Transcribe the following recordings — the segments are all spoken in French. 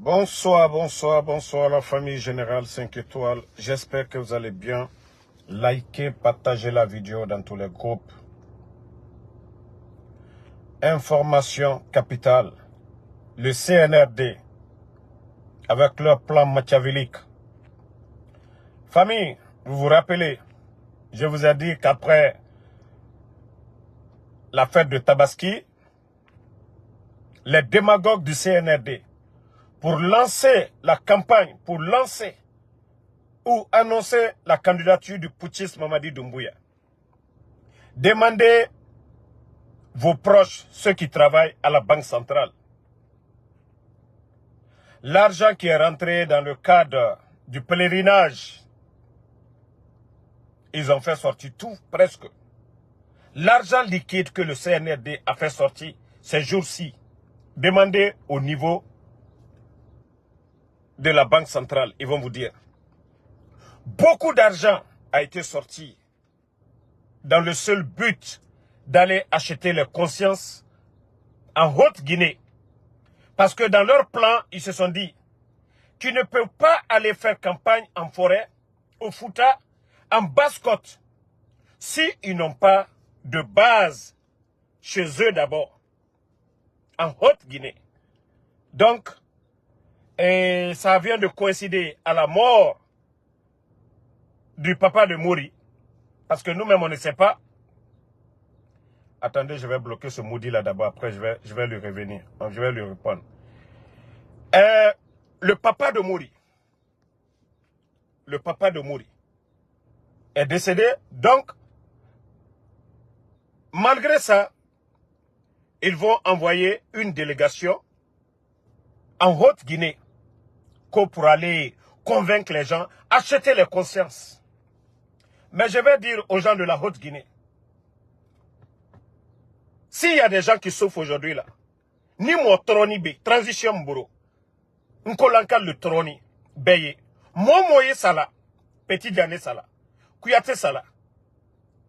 Bonsoir, bonsoir, bonsoir la famille Générale 5 étoiles. J'espère que vous allez bien. Likez, partagez la vidéo dans tous les groupes. Information capitale. Le CNRD, avec leur plan machiavélique. Famille, vous vous rappelez, je vous ai dit qu'après la fête de Tabaski, les démagogues du CNRD, pour lancer la campagne, pour lancer ou annoncer la candidature du putschiste Mamadi Doumbouya, demandez vos proches, ceux qui travaillent à la Banque centrale. L'argent qui est rentré dans le cadre du pèlerinage, ils ont fait sortir tout, presque. L'argent liquide que le CNRD a fait sortir ces jours-ci, demandez au niveau de la Banque centrale, ils vont vous dire. Beaucoup d'argent a été sorti dans le seul but d'aller acheter les consciences en Haute-Guinée. Parce que dans leur plan, ils se sont dit, tu ne peux pas aller faire campagne en forêt, au Fouta, en Basse-Côte, s'ils n'ont pas de base chez eux d'abord, en Haute-Guinée. Donc, ça vient de coïncider à la mort du papa de Mori, parce que nous-mêmes, on ne sait pas. Attendez, je vais bloquer ce maudit là d'abord, après je vais lui revenir, je vais lui répondre. Le papa de Mori est décédé, donc, malgré ça, ils vont envoyer une délégation en Haute-Guinée pour aller convaincre les gens, acheter les consciences. Mais je vais dire aux gens de la Haute-Guinée, s'il y a des gens qui souffrent aujourd'hui là, ni mo troni be, transition mboro, nkolanka le troni, beye, moye sala, petit Diané sala, Kouyaté sala,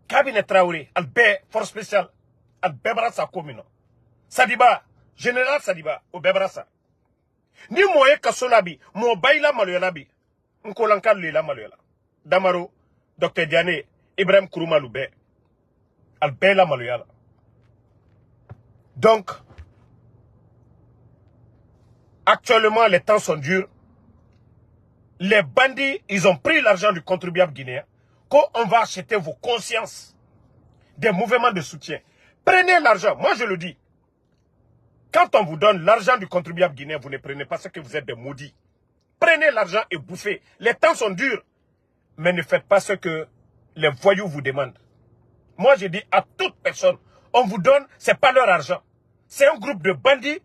cabinet Traoré, albé, force spéciale, albebrasa commune, Sadiba, général Sadiba, au bebrasa. Ni moye kasolabi, mo baila maluyalabi, nkolanka le la maluyala, Damaro, Dr Diané, Ibrahim Kourouma Loubé, albé la maluyala. Donc, actuellement, les temps sont durs. Les bandits, ils ont pris l'argent du contribuable guinéen. Qu'on va acheter vos consciences des mouvements de soutien. Prenez l'argent. Moi, je le dis. Quand on vous donne l'argent du contribuable guinéen, vous ne prenez pas ce que vous êtes des maudits. Prenez l'argent et bouffez. Les temps sont durs. Mais ne faites pas ce que les voyous vous demandent. Moi, je dis à toute personne, on vous donne, ce n'est pas leur argent. C'est un groupe de bandits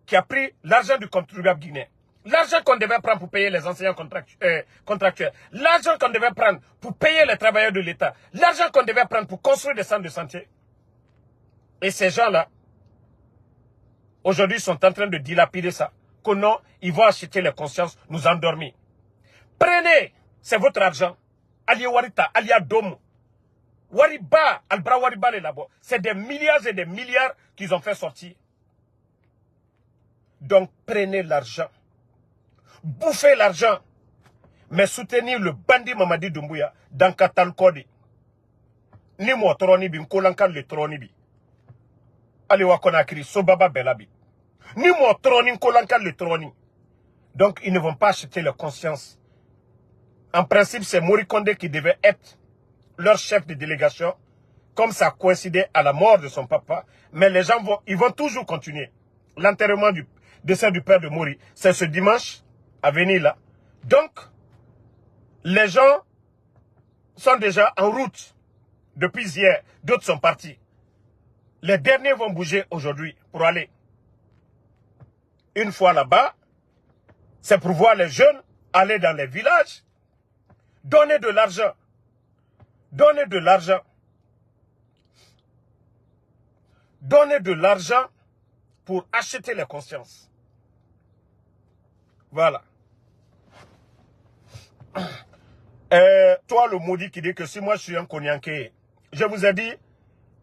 qui a pris l'argent du contribuable guinéen. L'argent qu'on devait prendre pour payer les enseignants contractuels. L'argent qu'on devait prendre pour payer les travailleurs de l'État. L'argent qu'on devait prendre pour construire des centres de santé. Et ces gens-là, aujourd'hui, sont en train de dilapider ça. Que non, ils vont acheter les consciences, nous endormir. Prenez, c'est votre argent. Alia Warita, Alia Domo. Wariba, Albra Wariba les là-bas. C'est des milliards et des milliards qu'ils ont fait sortir. Donc prenez l'argent. Bouffez l'argent. Mais soutenir le bandit Mamadi Doumbouya dans Katal Kodi. Ni mo troni bi, nkolanka le troni bi. Ali wakonakiri, sobaba belabi. Ni mo troni, nkolanka le troni. Donc ils ne vont pas acheter leur conscience. En principe, c'est Mori Kondé qui devait être leur chef de délégation, comme ça coïncidait à la mort de son papa. Mais les gens ils vont toujours continuer. L'enterrement du décès du père de Mori, c'est ce dimanche à venir là. Donc, les gens sont déjà en route depuis hier. D'autres sont partis. Les derniers vont bouger aujourd'hui pour aller. Une fois là-bas, c'est pour voir les jeunes aller dans les villages, donner de l'argent. Donnez de l'argent. Donnez de l'argent pour acheter les consciences. Voilà. Toi, le maudit qui dit que si moi je suis un Konyanké, je vous ai dit,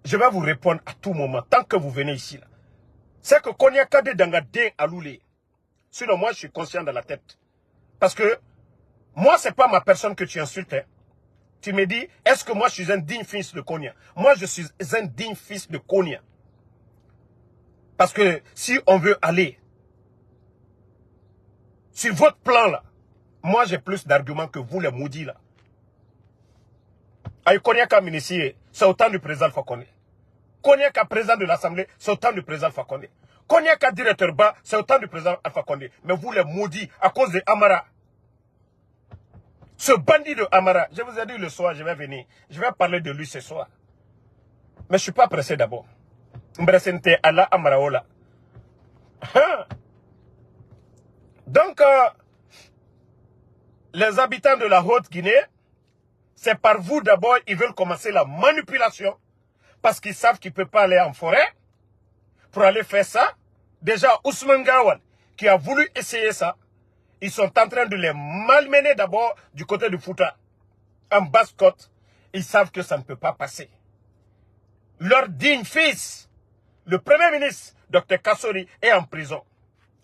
je vais vous répondre à tout moment, tant que vous venez ici. C'est que Konyakade Dangadé Aloulé, Sinon, moi, je suis conscient de la tête. Parce que, moi, c'est pas ma personne que tu insultes. Hein. Tu me dis, est-ce que moi, je suis un digne fils de Konya? Moi, je suis un digne fils de Konya. Parce que, si on veut aller sur votre plan, là, moi, j'ai plus d'arguments que vous, les maudits, là. Aïe, Konya Kaminici, c'est autant du président Fakonde. Konya Ka président de l'Assemblée, c'est autant du président Fakonde. Konya Ka directeur bas, c'est autant du président Alpha Condé. Mais vous, les maudits, à cause de Amara. Ce bandit de Amara, je vous ai dit le soir, je vais venir. Je vais parler de lui ce soir. Mais je ne suis pas pressé d'abord. M'bressente Allah Amaraola. Donc, les habitants de la Haute-Guinée, c'est par vous d'abord, ils veulent commencer la manipulation. Parce qu'ils savent qu'ils ne peuvent pas aller en forêt. Pour aller faire ça. Déjà, Ousmane Gawal, qui a voulu essayer ça, ils sont en train de les malmener d'abord du côté du Fouta. En basse-côte, ils savent que ça ne peut pas passer. Leur digne fils, le premier ministre, Dr Kassori, est en prison.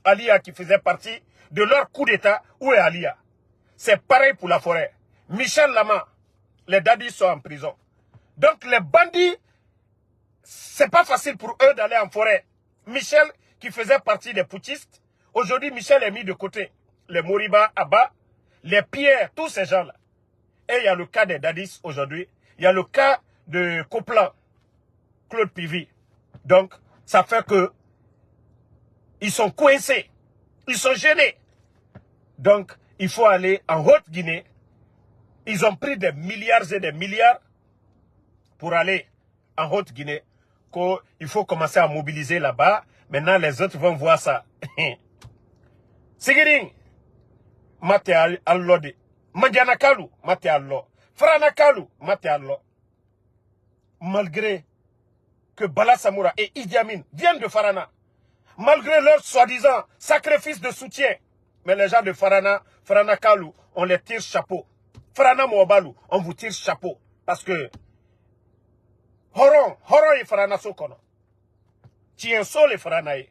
Alia, qui faisait partie de leur coup d'État, où est Alia? C'est pareil pour la forêt. Michel Lama, les daddies sont en prison. Donc les bandits, c'est pas facile pour eux d'aller en forêt. Michel, qui faisait partie des putschistes, aujourd'hui Michel est mis de côté. Les Moriba, Abba, les Pierre, tous ces gens-là. Et il y a le cas des daddies aujourd'hui. Il y a le cas de Coplan, Claude Pivi. Donc, ça fait que ils sont coincés. Ils sont gênés. Donc, il faut aller en Haute-Guinée. Ils ont pris des milliards et des milliards pour aller en Haute-Guinée. Il faut commencer à mobiliser là-bas. Maintenant, les autres vont voir ça. Sigiring, mate allode. Mandianakalu, mate allo. Franakalu, mate allo. Malgré que Bala Samoura et Idi Amin viennent de Farana, malgré leur soi-disant sacrifice de soutien, mais les gens de Farana, Franakalu, on les tire chapeau. Farana Moabalu, on vous tire chapeau. Parce que Horon et Farana Sokono. Tien sol et Faranae.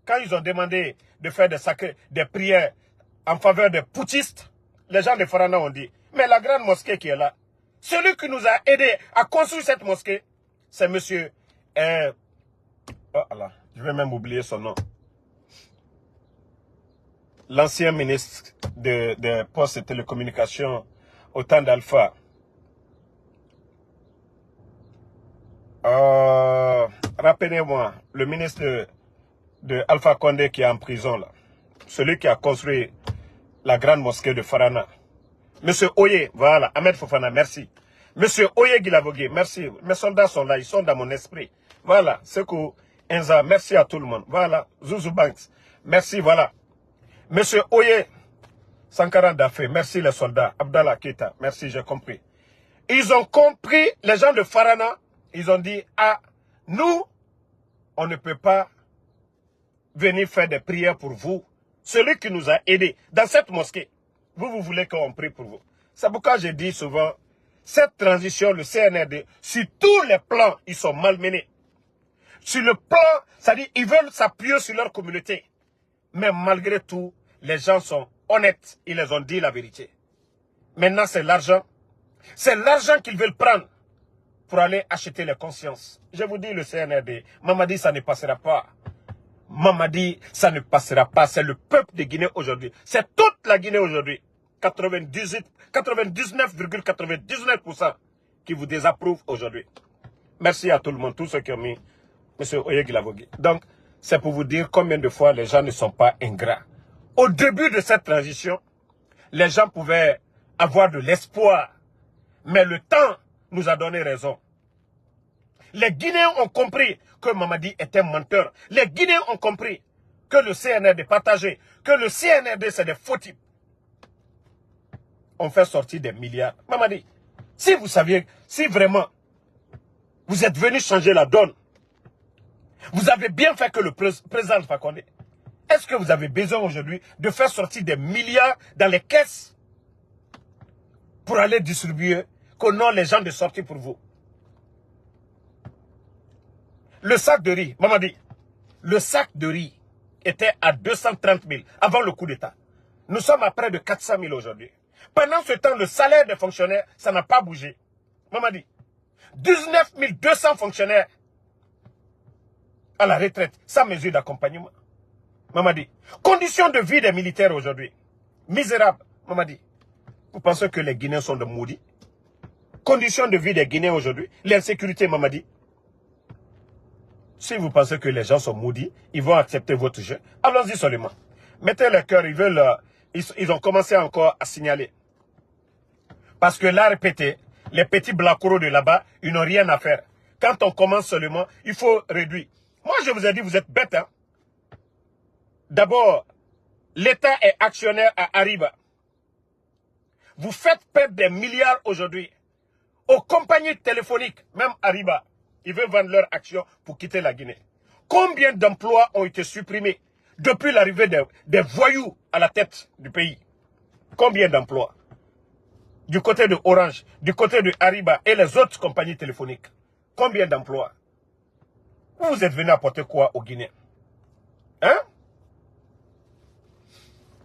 Quand ils ont demandé de faire des prières en faveur des putschistes, les gens de Farana ont dit, mais la grande mosquée qui est là, celui qui nous a aidés à construire cette mosquée, c'est monsieur... oh Allah, je vais même oublier son nom. L'ancien ministre des Postes et Télécommunications au temps d'Alpha. Rappelez-moi, le ministre de Alpha Condé qui est en prison là. Celui qui a construit la grande mosquée de Farana. Monsieur Oye, voilà, Ahmed Fofana, merci. Monsieur Oye Guilavogui, merci. Mes soldats sont là, ils sont dans mon esprit. Voilà, Sekou Enza, merci à tout le monde. Voilà, Zouzou Banks, merci, voilà. Monsieur Oye Sankara Dafé, merci les soldats. Abdallah Keita, merci, j'ai compris. Ils ont compris, les gens de Farana, ils ont dit, ah, nous, on ne peut pas venir faire des prières pour vous. Celui qui nous a aidés dans cette mosquée, vous voulez qu'on prie pour vous. C'est pourquoi je dis souvent, cette transition, le CNRD, sur tous les plans, ils sont malmenés. Sur le plan, c'est-à-dire, ils veulent s'appuyer sur leur communauté. Mais malgré tout, les gens sont honnêtes, ils les ont dit la vérité. Maintenant, c'est l'argent. C'est l'argent qu'ils veulent prendre pour aller acheter les consciences. Je vous dis, le CNRD, Mamadi, ça ne passera pas. Mamadi, ça ne passera pas. C'est le peuple de Guinée aujourd'hui. C'est toute la Guinée aujourd'hui. 99,99% qui vous désapprouve aujourd'hui. Merci à tout le monde, tous ceux qui ont mis M. Oyegilavogui. Donc, c'est pour vous dire combien de fois les gens ne sont pas ingrats. Au début de cette transition, les gens pouvaient avoir de l'espoir. Mais le temps nous a donné raison. Les Guinéens ont compris que Mamadi était menteur. Les Guinéens ont compris que le CNRD est partagé, que le CNRD c'est des faux types. On fait sortir des milliards. Mamadi, si vous saviez, si vraiment vous êtes venu changer la donne, vous avez bien fait que le président Fakonde. Est-ce que vous avez besoin aujourd'hui de faire sortir des milliards dans les caisses pour aller distribuer, qu'on a les gens de sortir pour vous? Le sac de riz, Mamadi, le sac de riz était à 230 000 avant le coup d'État. Nous sommes à près de 400 000 aujourd'hui. Pendant ce temps, le salaire des fonctionnaires, ça n'a pas bougé. Mamadi, 19 200 fonctionnaires à la retraite, sans mesure d'accompagnement. Mamadi, conditions de vie des militaires aujourd'hui, misérables. Mamadi, vous pensez que les Guinéens sont de maudits? Conditions de vie des Guinéens aujourd'hui, l'insécurité, Mamadi. Si vous pensez que les gens sont maudits, ils vont accepter votre jeu. Allons-y seulement. Mettez le cœur, ils veulent, ils ont commencé encore à signaler. Parce que là, répété, les petits blacouros de là-bas, ils n'ont rien à faire. Quand on commence seulement, il faut réduire. Moi, je vous ai dit, vous êtes bêtes, hein. D'abord, l'État est actionnaire à Ariba. Vous faites perdre des milliards aujourd'hui aux compagnies téléphoniques, même Ariba. Ils veulent vendre leurs actions pour quitter la Guinée. Combien d'emplois ont été supprimés depuis l'arrivée des voyous à la tête du pays? Combien d'emplois? Du côté de Orange, du côté de Ariba et les autres compagnies téléphoniques. Combien d'emplois? Vous êtes venu apporter quoi aux Guinéens? Hein?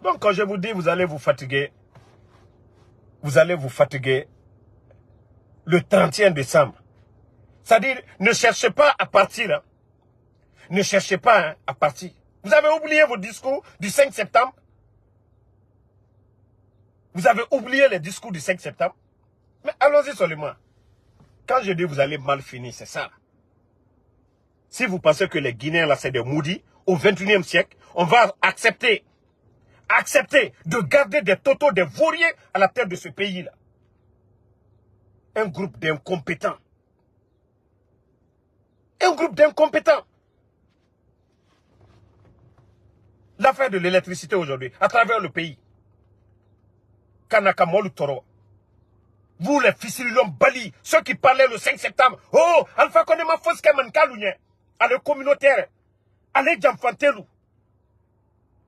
Donc quand je vous dis, vous allez vous fatiguer. Vous allez vous fatiguer le 31 décembre. C'est-à-dire, ne cherchez pas à partir. Hein. Ne cherchez pas à partir. Vous avez oublié vos discours du 5 septembre? Vous avez oublié les discours du 5 septembre? Mais allons-y seulement. Quand je dis vous allez mal finir, c'est ça. Si vous pensez que les Guinéens, là, c'est des maudits, au 21e siècle, on va accepter de garder des totaux, des vauriers à la tête de ce pays-là. Un groupe d'incompétents. Un groupe d'incompétents. L'affaire de l'électricité aujourd'hui, à travers le pays. Kanaka Molu Toro. Vous, les Fissililom Bali, ceux qui parlaient le 5 septembre. Oh, Alpha Konema Foskeman Kalounye. Allez communautaire. Allez Djamfantelu.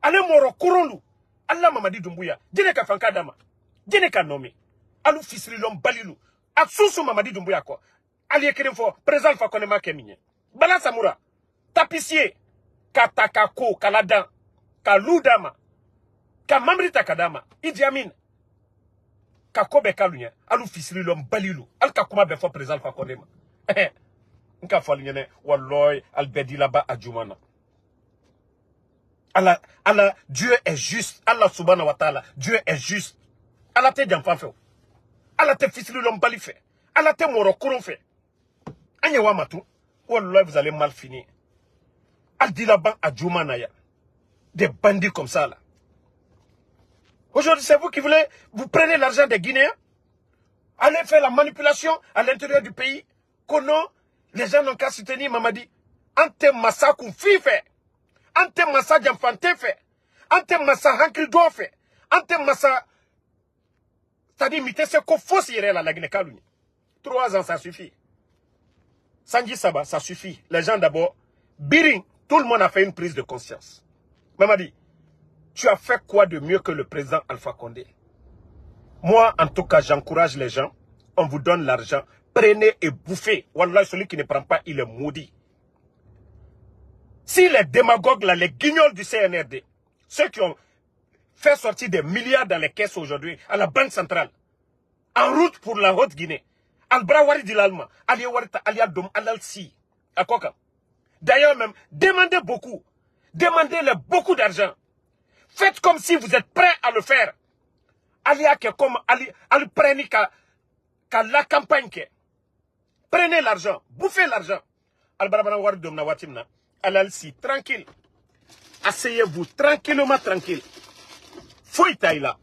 Allez Moro Kurolu. Allah Mamadi Doumbouya. Djeneka Fankadama. Djeneka Nomi. Alou Fissililom Balilu. Atsusu Mamadi Doumbouya quoi. Allez Kérinfo. Présent Alpha Konema Keminye. Bala Samoura. Tapissier. Katakako. Kaladan. Kaludama. Kamamrita Kadama. Idi Amin. Kakobe Kalunya. Alou Fissililom Balilu. Al Kakuma Befo Présent Alpha Konema. Nka falinyene walloy albedi là-bas à Djoumana. Allah, Dieu est juste. Allah subhanahu wa ta'ala, Dieu est juste. Allah te jamfan fait. Allah te fisili l'homme bali fait. Allah te moro kouron fait. Anyewa matou. Walloy vous allez mal finir. Al dit là-bas à Djoumana ya. Des bandits comme ça là. Aujourd'hui c'est vous qui voulez, vous prenez l'argent des Guinéens. Allez faire la manipulation à l'intérieur du pays. Kono. Les gens n'ont qu'à soutenir Mamadi. Ante massa kou fi fait. Ante massa jamfante fait. Ante massa hankil do fait. Ante massa. C'est-à-dire, mité se ko fos yere la Guinée Kalougne. 3 ans, ça suffit. Sanji Saba, ça suffit. Les gens d'abord. Biring, tout le monde a fait une prise de conscience. Mamadi, tu as fait quoi de mieux que le président Alpha Condé? Moi, en tout cas, j'encourage les gens. On vous donne l'argent. Prenez et bouffez. Wallah, celui qui ne prend pas, il est maudit. Si les démagogues, là, les guignols du CNRD, ceux qui ont fait sortir des milliards dans les caisses aujourd'hui, à la Banque centrale, en route pour la Haute-Guinée, Al-Brawari dit l'Allemand, Aliawarita, Aliadom, Alalsi, à Koka. D'ailleurs même, demandez beaucoup. Demandez-leur beaucoup d'argent. Faites comme si vous êtes prêts à le faire. Aliake comme Ali qu'à la campagne. Prenez l'argent, bouffez l'argent. Alalsi, tranquille. Asseyez-vous tranquillement, tranquille. Fouille taïla.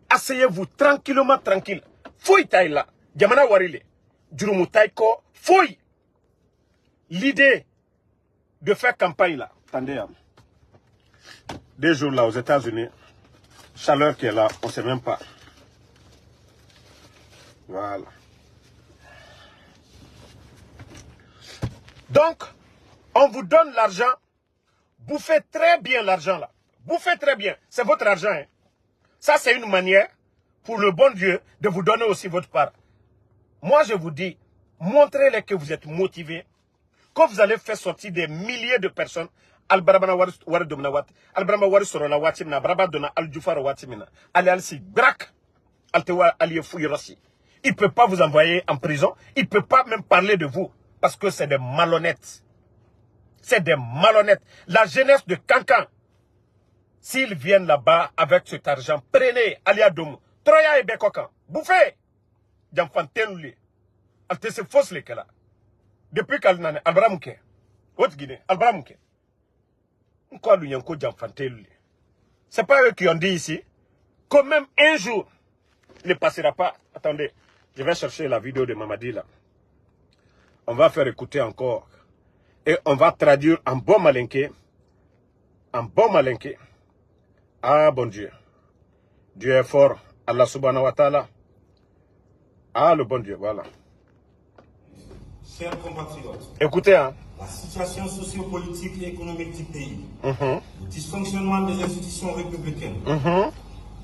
Asseyez-vous tranquillement, tranquille. Fouille taïla. Djamana warile. Djurumu taïko. Fouille. L'idée de faire campagne là. Attendez. 2 jours là aux États-Unis. Chaleur qui est là, on ne sait même pas. Voilà. Donc, on vous donne l'argent. Bouffez très bien l'argent là. Bouffez très bien. C'est votre argent. Hein. Ça, c'est une manière pour le bon Dieu de vous donner aussi votre part. Moi, je vous dis, montrez-les que vous êtes motivés. Quand vous allez faire sortir des milliers de personnes albarabana war domna wat albarama war soro la wati mina baraba dona aljufara wati mina ali alsi brak altewa ali fouille rassi. Il peut pas vous envoyer en prison, il peut pas même parler de vous parce que c'est des malhonnêtes. C'est des malhonnêtes. La jeunesse de Kankan, s'ils viennent là-bas avec cet argent, prenez Aliadoum, Troya et Bekokan, bouffez. Jamfantenuli. Alte se fausse les là. Depuis qu'Alnane, Albramouke, Haute Guinée, Albramouke. Pourquoi lui yanko Jamfantenuli? C'est pas eux qui ont dit ici que même un jour, il ne passera pas. Attendez, je vais chercher la vidéo de Mamadi là. On va faire écouter encore. Et on va traduire en bon malinqué. En bon malinqué. Ah, bon Dieu. Dieu est fort. Allah subhanahu wa ta'ala. Ah, le bon Dieu, voilà. Chers compatriotes, écoutez, hein. La situation sociopolitique et économique du pays, le dysfonctionnement des institutions républicaines,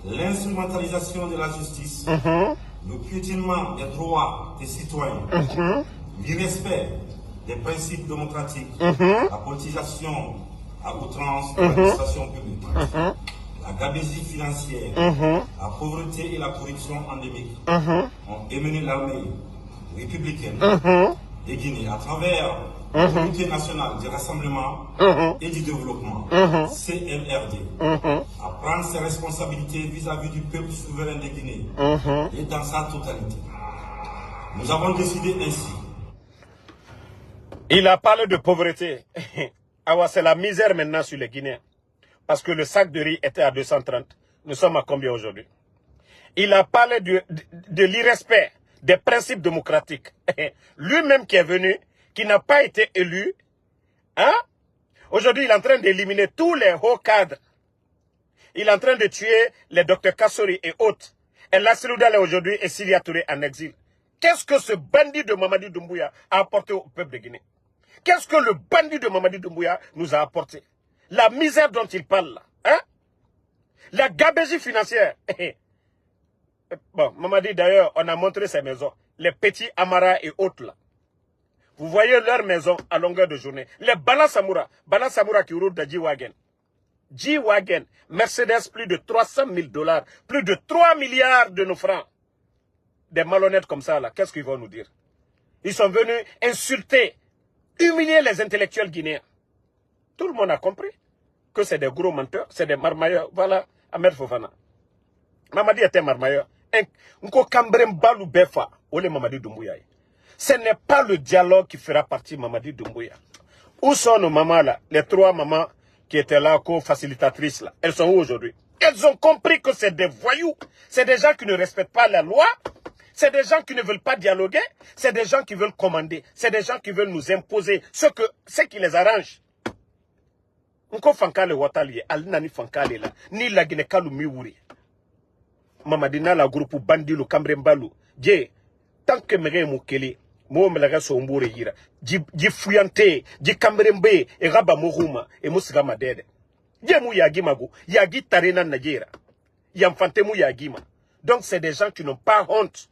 l'instrumentalisation de la justice, le piétinement des droits des citoyens, l'irrespect des principes démocratiques, la politisation à outrance de l'administration publique, la gabegie financière, la pauvreté et la corruption endémique ont émené l'armée républicaine de Guinée à travers le Comité national du rassemblement et du développement, CNRD, à prendre ses responsabilités vis-à-vis du peuple souverain de Guinée et dans sa totalité. Nous avons décidé ainsi. Il a parlé de pauvreté. Ah, c'est la misère maintenant sur les Guinéens. Parce que le sac de riz était à 230. Nous sommes à combien aujourd'hui? Il a parlé de l'irrespect des principes démocratiques. Lui-même qui est venu, qui n'a pas été élu, hein? Aujourd'hui, il est en train d'éliminer tous les hauts cadres. Il est en train de tuer les docteurs Kassori et autres. Et Lassirou Dale aujourd'hui et Silia Touré en exil. Qu'est-ce que ce bandit de Mamadi Doumbouya a apporté au peuple de Guinée? Qu'est-ce que le bandit de Mamadi Doumbouya nous a apporté? La misère dont il parle là, hein? La gabegie financière. Bon, Mamadi d'ailleurs, on a montré ses maisons. Les petits Amara et autres là. Vous voyez leurs maisons à longueur de journée. Les Bala Samoura qui roulent de G-Wagon. G-Wagon, Mercedes, plus de 300 000 $, plus de 3 milliards de nos francs. Des malhonnêtes comme ça là, qu'est-ce qu'ils vont nous dire? Ils sont venus insulter, humilier les intellectuels guinéens. Tout le monde a compris que c'est des gros menteurs, c'est des marmailleurs. Voilà, Ahmed Fofana. Mamadi était marmailleur. Ce n'est pas le dialogue qui fera partie de Mamadi Doumbouya. Où sont nos mamans là? Les 3 mamans qui étaient là, co-facilitatrices là. Elles sont où aujourd'hui? Elles ont compris que c'est des voyous. C'est des gens qui ne respectent pas la loi. C'est des gens qui ne veulent pas dialoguer. C'est des gens qui veulent commander. C'est des gens qui veulent nous imposer ce qui les arrange. Nko fankale watali alinani fankale la ni la Guinée kalu miwuri. Mamadina la groupe bandilu kambrembalu. Je tant que mere mukeli mo melaga so mbore yira. Ji fuyante, ji kambrembe e raba moruma e musigama dede. Je mu yagima go, yagi tarena Nigeria. Yamfante mu yagima. Donc c'est des gens qui n'ont pas honte.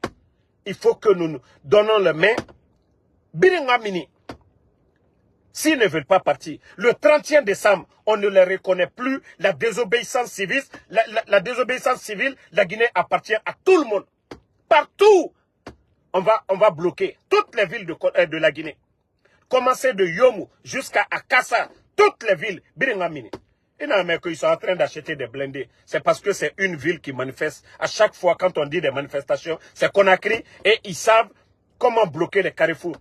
Il faut que nous nous donnons la main. Biringamini. S'ils ne veulent pas partir, le 31 décembre, on ne les reconnaît plus. La désobéissance civile, la désobéissance civile, la Guinée appartient à tout le monde. Partout, on va bloquer toutes les villes de la Guinée. Commencer de Yomu jusqu'à Akassa, toutes les villes. Biringamini. Ils sont en train d'acheter des blindés. C'est parce que c'est une ville qui manifeste. À chaque fois, quand on dit des manifestations, c'est Conakry et ils savent comment bloquer les carrefours.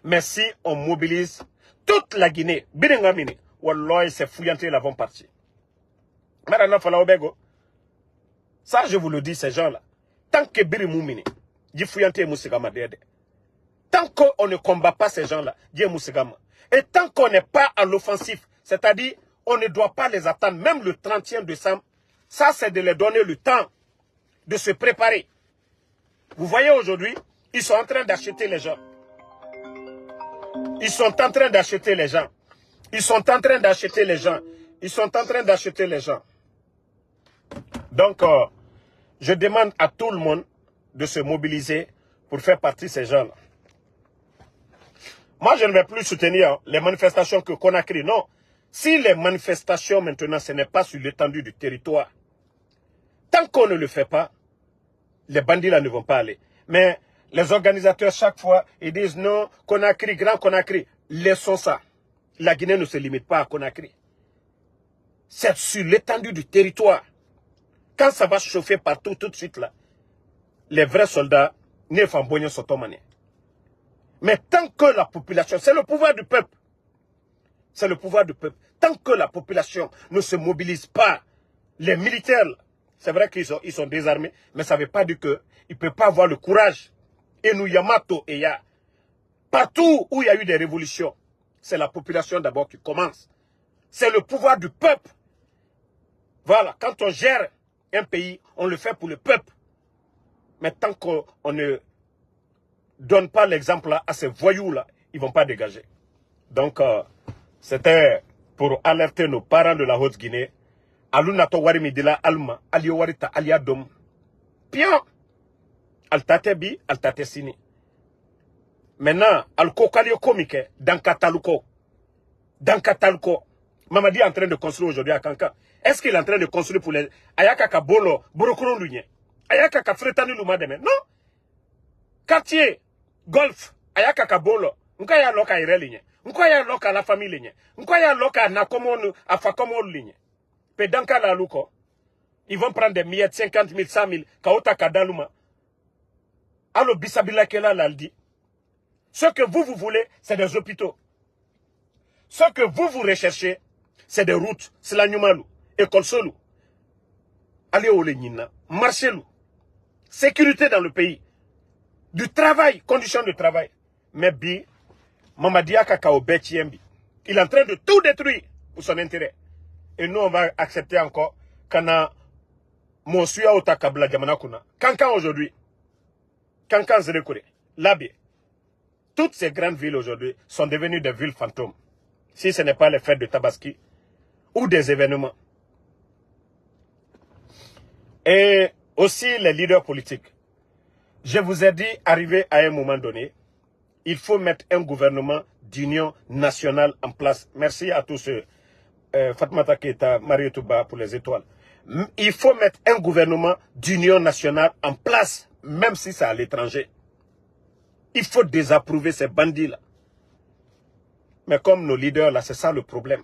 Mais si on mobilise toute la Guinée, Biringamini, Wallah, c'est fouillanté, là vont partir. Ça, je vous le dis, ces gens-là. Tant que Birimumini, dit fouillanté Moussigama Dede. Tant qu'on ne combat pas ces gens-là, dit Moussigama. Et tant qu'on n'est pas à l'offensif, c'est-à-dire, on ne doit pas les attendre, même le 31 décembre. Ça, c'est de leur donner le temps de se préparer. Vous voyez aujourd'hui, ils sont en train d'acheter les gens. Ils sont en train d'acheter les gens. Ils sont en train d'acheter les gens. Ils sont en train d'acheter les gens. Donc, je demande à tout le monde de se mobiliser pour faire partie de ces gens-là. Moi, je ne vais plus soutenir les manifestations que Conakry. Non. Si les manifestations maintenant, ce n'est pas sur l'étendue du territoire, tant qu'on ne le fait pas, les bandits là ne vont pas aller. Mais les organisateurs, chaque fois, ils disent non, Conakry, Grand Conakry, laissons ça. La Guinée ne se limite pas à Conakry. C'est sur l'étendue du territoire. Quand ça va chauffer partout, tout de suite là, les vrais soldats, ne font pas sotomane. Mais tant que la population, c'est le pouvoir du peuple. C'est le pouvoir du peuple. Tant que la population ne se mobilise pas, les militaires, c'est vrai qu'ils sont désarmés, mais ça ne veut pas dire qu'ils ne peuvent pas avoir le courage. Et nous, Yamato et Ya, partout où il y a eu des révolutions, c'est la population d'abord qui commence. C'est le pouvoir du peuple. Voilà, quand on gère un pays, on le fait pour le peuple. Mais tant qu'on ne donne pas l'exemple à ces voyous-là, ils ne vont pas dégager. Donc, c'était pour alerter nos parents de la Haute-Guinée. Alunato wari midila alma, aliyo warita aliadom. Pion, altate bi, altate sini. Maintenant, alko kalio komike, dans Kataluko. Dans Kataluko. Mamadi est en train de construire aujourd'hui à Kanka. Est-ce qu'il est en train de construire pour les Ayaka Kabolo, Borokoro Lunye? Ayaka Kafretani Lumademe? Non. Quartier, golf, Ayaka Kabolo. Nkaya loka irelinye. Nkaya loka la famille linye. Nkaya loka na komonu, afakomo linye. Pedanka la luko. Ils vont prendre des miettes, 50 000, 100 000, Kaota Kadaluma. Alors Bissabila Kela l'aldi. Ce que vous voulez, c'est des hôpitaux. Ce que vous recherchez, c'est des routes. C'est la Nyumalu, école Solou. Allez au Lénina, marchez-lou. Sécurité dans le pays. Du travail, conditions de travail. Mais bi, Mamadia Kakao Betiembi. Il est en train de tout détruire pour son intérêt. Et nous, on va accepter encore Kana Monsuya Otakabla Diamanakuna. Kankan aujourd'hui. Kankan Zerekure. Labé. Toutes ces grandes villes aujourd'hui sont devenues des villes fantômes. Si ce n'est pas les fêtes de Tabaski ou des événements. Et aussi les leaders politiques. Je vous ai dit, arrivé à un moment donné, il faut mettre un gouvernement d'union nationale en place. Merci à tous ceux. Fatmata Keita, Mario Touba pour les étoiles. Il faut mettre un gouvernement d'union nationale en place, même si c'est à l'étranger. Il faut désapprouver ces bandits-là. Mais comme nos leaders, là, c'est ça le problème.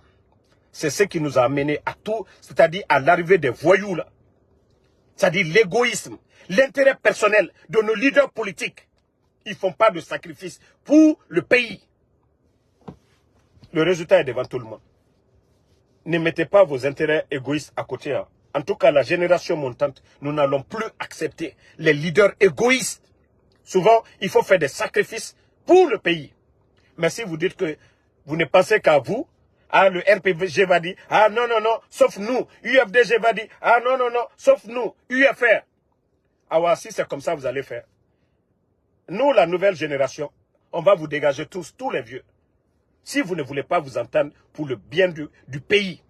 C'est ce qui nous a amené à tout, c'est-à-dire à l'arrivée des voyous, là. C'est-à-dire l'égoïsme, l'intérêt personnel de nos leaders politiques. Ils ne font pas de sacrifice pour le pays. Le résultat est devant tout le monde. Ne mettez pas vos intérêts égoïstes à côté. Hein. En tout cas, la génération montante, nous n'allons plus accepter les leaders égoïstes. Souvent, il faut faire des sacrifices pour le pays. Mais si vous dites que vous ne pensez qu'à vous, ah, le RPG va dire, ah non, non, non, sauf nous. UFDG va dire, ah non, non, non, sauf nous. UFR. Ah ouais, si c'est comme ça, vous allez faire. Nous, la nouvelle génération, on va vous dégager tous les vieux. Si vous ne voulez pas vous entendre pour le bien du pays.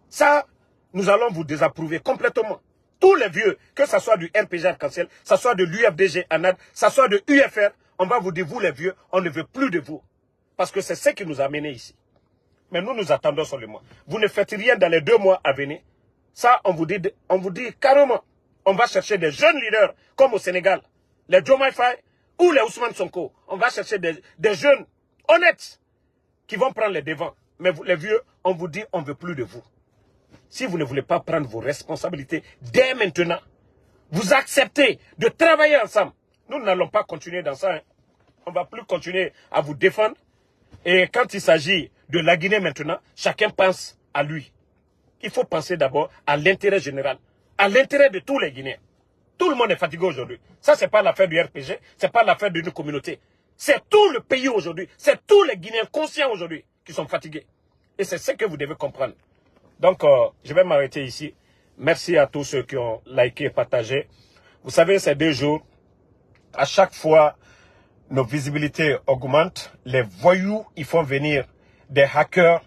Ça, nous allons vous désapprouver complètement. Tous les vieux, que ce soit du RPG Arc-en-Ciel, que ce soit de l'UFDG ANAD, que ce soit de UFR, on va vous dire, vous les vieux, on ne veut plus de vous. Parce que c'est ce qui nous a menés ici. Mais nous, nous attendons seulement. Vous ne faites rien dans les 2 mois à venir. Ça, on vous dit carrément. On va chercher des jeunes leaders, comme au Sénégal. Les Diomaye Faye ou les Ousmane Sonko. On va chercher des jeunes honnêtes qui vont prendre les devants. Mais vous, les vieux, on vous dit, on ne veut plus de vous. Si vous ne voulez pas prendre vos responsabilités dès maintenant, vous acceptez de travailler ensemble. Nous n'allons pas continuer dans ça. Hein. On ne va plus continuer à vous défendre. Et quand il s'agit de la Guinée maintenant, chacun pense à lui. Il faut penser d'abord à l'intérêt général, à l'intérêt de tous les Guinéens. Tout le monde est fatigué aujourd'hui. Ça, ce n'est pas l'affaire du RPG, ce n'est pas l'affaire d'une communauté. C'est tout le pays aujourd'hui, c'est tous les Guinéens conscients aujourd'hui qui sont fatigués. Et c'est ce que vous devez comprendre. Donc, je vais m'arrêter ici. Merci à tous ceux qui ont liké et partagé. Vous savez, ces 2 jours, à chaque fois, nos visibilités augmentent. Les voyous, ils font venir des hackers,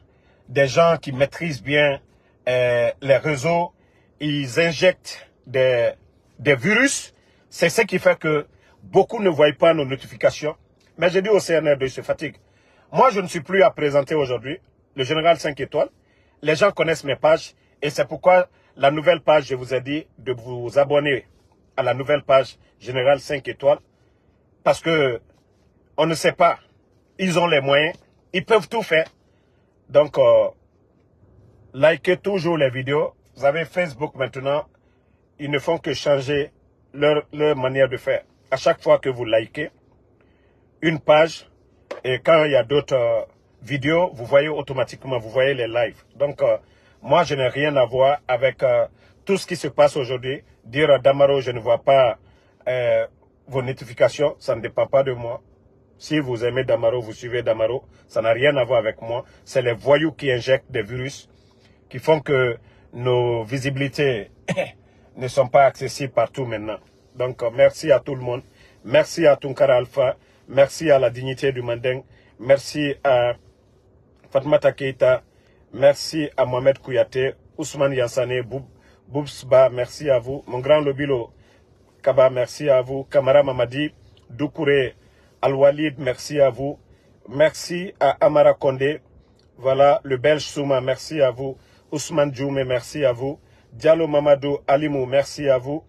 des gens qui maîtrisent bien les réseaux. Ils injectent des virus. C'est ce qui fait que beaucoup ne voient pas nos notifications. Mais j'ai dit au CNR de se fatigue. Moi, je ne suis plus à présenter aujourd'hui le général 5 étoiles. les gens connaissent mes pages et c'est pourquoi la nouvelle page, je vous ai dit de vous abonner à la nouvelle page Général 5 étoiles parce que on ne sait pas, ils ont les moyens, ils peuvent tout faire. Donc, likez toujours les vidéos. Vous avez Facebook maintenant, ils ne font que changer leur manière de faire. À chaque fois que vous likez une page et quand il y a d'autres vidéos, vous voyez automatiquement, vous voyez les lives. Donc, moi, je n'ai rien à voir avec tout ce qui se passe aujourd'hui. Dire Damaro, je ne vois pas vos notifications, ça ne dépend pas de moi. Si vous aimez Damaro, vous suivez Damaro, ça n'a rien à voir avec moi. C'est les voyous qui injectent des virus qui font que nos visibilités ne sont pas accessibles partout maintenant. Donc, merci à tout le monde. Merci à Tunkara Alpha. Merci à la dignité du Mandeng. Merci à Fatmata Keita. Merci à Mohamed Kouyaté, Ousmane Yassane, Boubsba, merci à vous. Mon grand Lobilo Kaba, merci à vous. Kamara Mamadi, Doukouré, Al-Walid, merci à vous. Merci à Amara Kondé. Voilà, le Belge Souma, merci à vous. Ousmane Djoumé, merci à vous. Diallo Mamadou Alimou, merci à vous.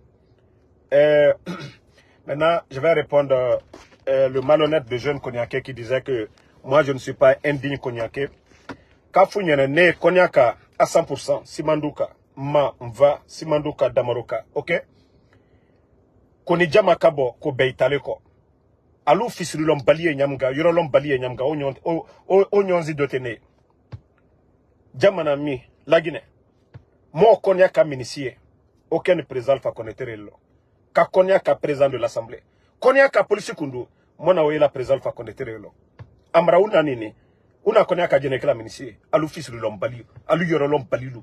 Maintenant, je vais répondre le malhonnête de jeune Konyake qui disait que moi, je ne suis pas indigne Konyake. Kafunyane ne Konyaka à 100%, Simanduka, Ma, Mva, Simanduka, Damaroka, ok? Konijama Kabo, ko Beitaleko. Alou Fisilum Balié Nyamga, Yorolom Balié Nyamga, Onyonzi Dotene. Djamanami, la Guinée. Moi, Konyaka Minisie, aucun président va connaître le. Ka Konyaka président de l'Assemblée. Konyaka police kundu, moi na la président va connaître le. Amra una nini. Una Konyaka Jenekla Minisie, Alou Fisilum Balié, Alou Yorolom Balilu.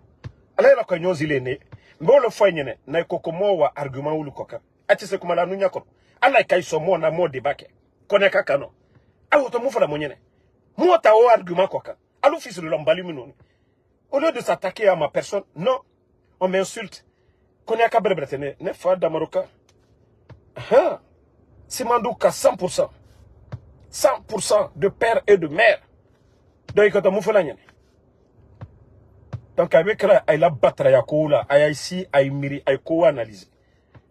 Ala la Konyonzi Lene, Mbolo Foyene, na Kokomo wa argument ou le coca. Atise Kumala Nunyako. Ala Kaiso mo na mo debake. Konyaka Kano. Aouto Moufa la Monienne. Moi ta o argument coca. Alou Fisilum Balimu. Au lieu de s'attaquer à ma personne, non, on m'insulte. Konyaka Brebretene, ne fa Damaroka. Simandouka 100%. 100% de père et de mère. Donc, quand on donc, avec la, il a battu à Yakoula, à ici, à Imiri, à co-analyser.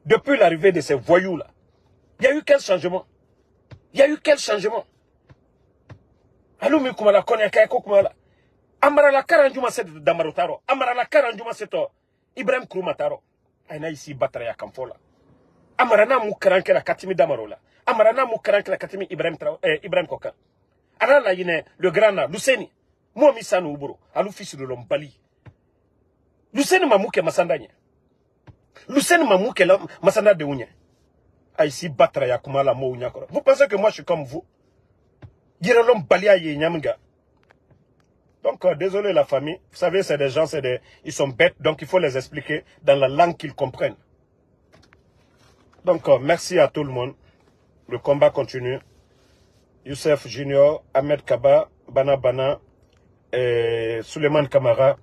Depuis l'arrivée de ces voyous-là, il y a eu quel changement? Il y a eu quel changement? Allô, mais comment la Konyaka, comment la Amara la Karanjuma set Damarotaro. Amara la Karanjuma seto Ibrahim Koumataro. Aina ici battre à Kamfola. Amara na mukaranke la Katimi Damarola. Amara na mukaranke la Katimi Ibrahim Koka. Ara la yine le grand Luceni. Moi misanu uburo. Alu fils de l'Ombali. Luceni mamouke masandanye. Luceni mamouke la masanda de unye. Ici battre à Kumala mo unyakora. Vous pensez que moi je suis comme vous? Girelom balia ye nyamga. Donc, désolé la famille. Vous savez, c'est des gens, ils sont bêtes, donc il faut les expliquer dans la langue qu'ils comprennent. Donc, merci à tout le monde. Le combat continue. Youssef Junior, Ahmed Kaba, Bana Bana, Suleiman Kamara,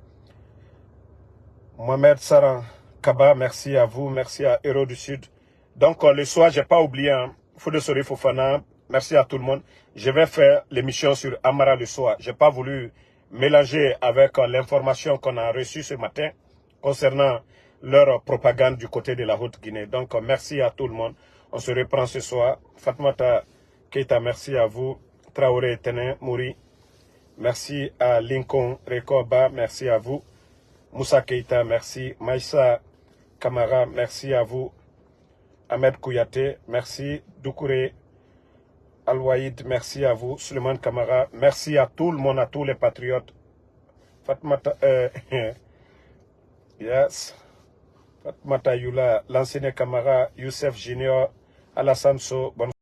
Mohamed Saran Kaba, merci à vous, merci à Héros du Sud. Donc, le soir, je n'ai pas oublié, hein, Foudesori Fofana, merci à tout le monde. Je vais faire l'émission sur Amara le soir. Je n'ai pas voulu mélanger avec l'information qu'on a reçue ce matin concernant leur propagande du côté de la Haute-Guinée. Donc, merci à tout le monde. On se reprend ce soir. Fatmata Keita, merci à vous. Traoré Tene Mouri, merci à Lincoln Rekoba, merci à vous. Moussa Keita, merci. Maïssa Kamara, merci à vous. Ahmed Kouyaté, merci. Doukouré Al-Waïd, merci à vous. Suleiman Kamara, merci à tout le monde, à tous les patriotes. Fatmata, yes. Fatmata Yula, l'ancien Kamara, Youssef Junior, Alassane So, bonne